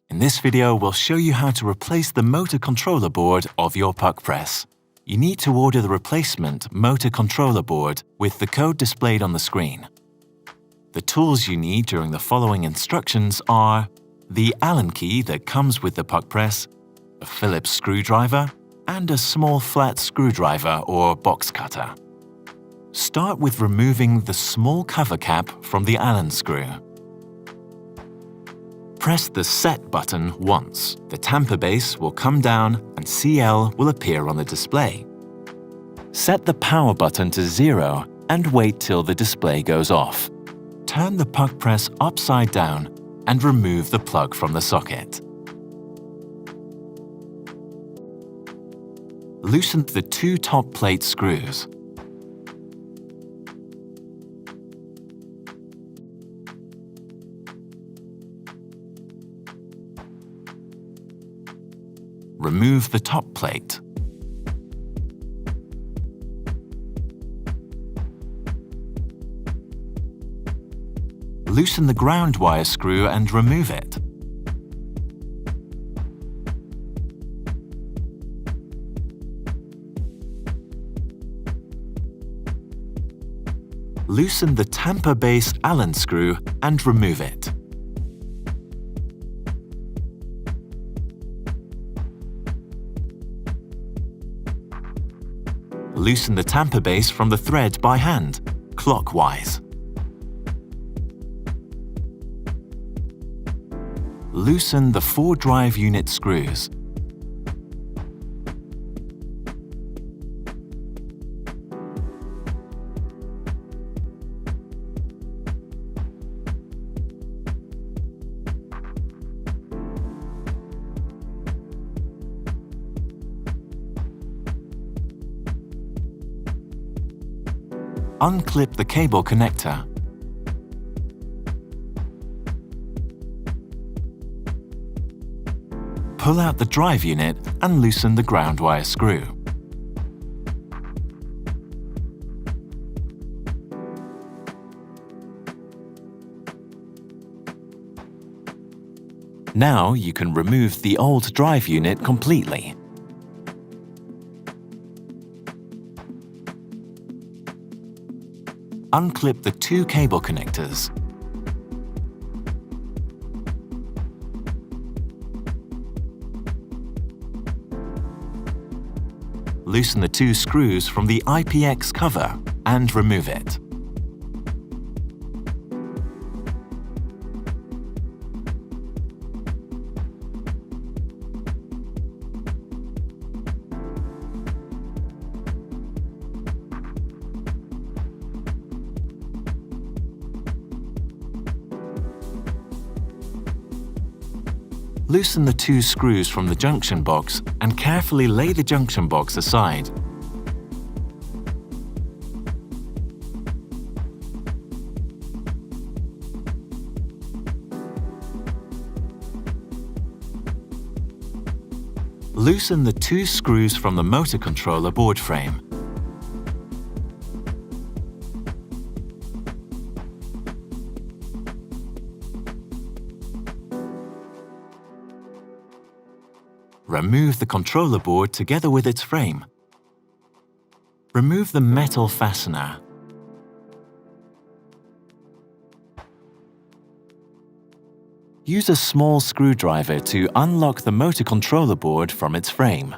In this video, we'll show you how to replace the motor controller board of your PUQpress. You need to order the replacement motor controller board with the code displayed on the screen. The tools you need during the following instructions are the Allen key that comes with the PUQpress, a Phillips screwdriver, and a small flat screwdriver or box cutter. Start with removing the small cover cap from the Allen screw. Press the Set button once. The tamper base will come down and CL will appear on the display. Set the power button to 0 and wait till the display goes off. Turn the PUQpress upside down and remove the plug from the socket. Loosen the two top plate screws. Remove the top plate. Loosen the ground wire screw and remove it. Loosen the tamper base Allen screw and remove it. Loosen the tamper base from the thread by hand, clockwise. Loosen the 4 drive unit screws. Unclip the cable connector. Pull out the drive unit and loosen the ground wire screw. Now you can remove the old drive unit completely. Unclip the 2 cable connectors. Loosen the 2 screws from the IPX cover and remove it. Loosen the 2 screws from the junction box and carefully lay the junction box aside. Loosen the 2 screws from the motor controller board frame. Remove the controller board together with its frame. Remove the metal fastener. Use a small screwdriver to unlock the motor controller board from its frame.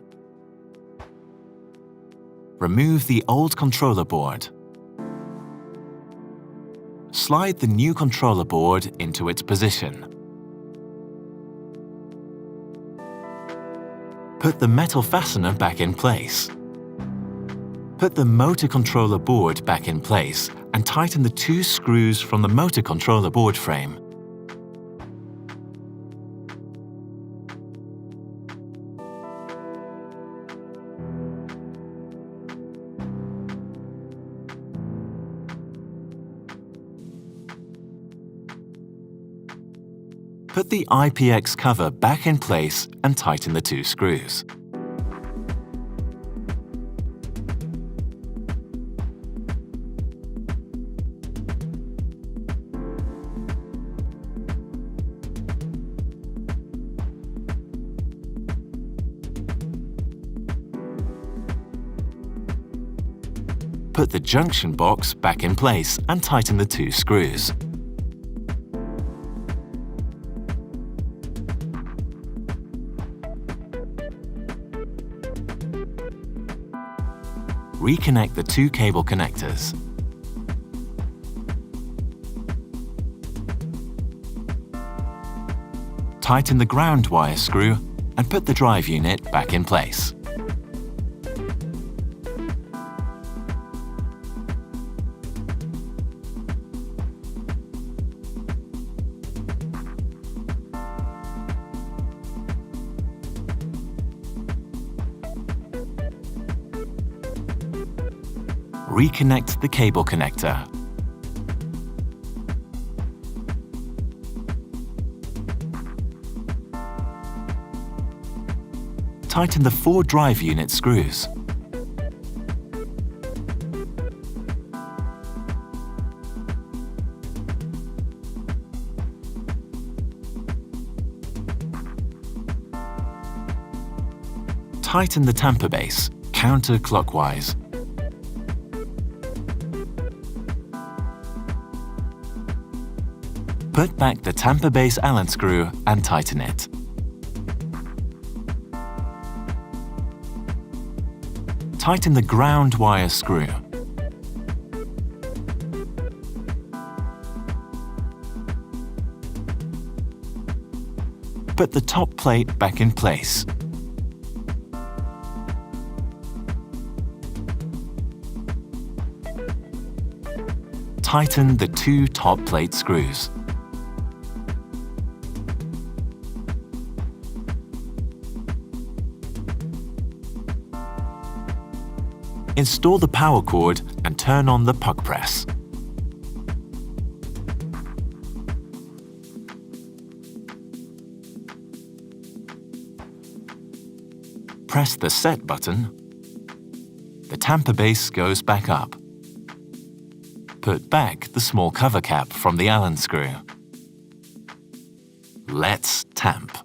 Remove the old controller board. Slide the new controller board into its position. Put the metal fastener back in place. Put the motor controller board back in place and tighten the 2 screws from the motor controller board frame. Put the IPX cover back in place and tighten the 2 screws. Put the junction box back in place and tighten the 2 screws. Reconnect the 2 cable connectors. Tighten the ground wire screw and put the drive unit back in place. Reconnect the cable connector. Tighten the 4 drive unit screws. Tighten the tamper base counterclockwise. Put back the tamper base Allen screw and tighten it. Tighten the ground wire screw. Put the top plate back in place. Tighten the 2 top plate screws. Install the power cord and turn on the PUQpress. Press the Set button. The tamper base goes back up. Put back the small cover cap from the Allen screw. Let's tamp.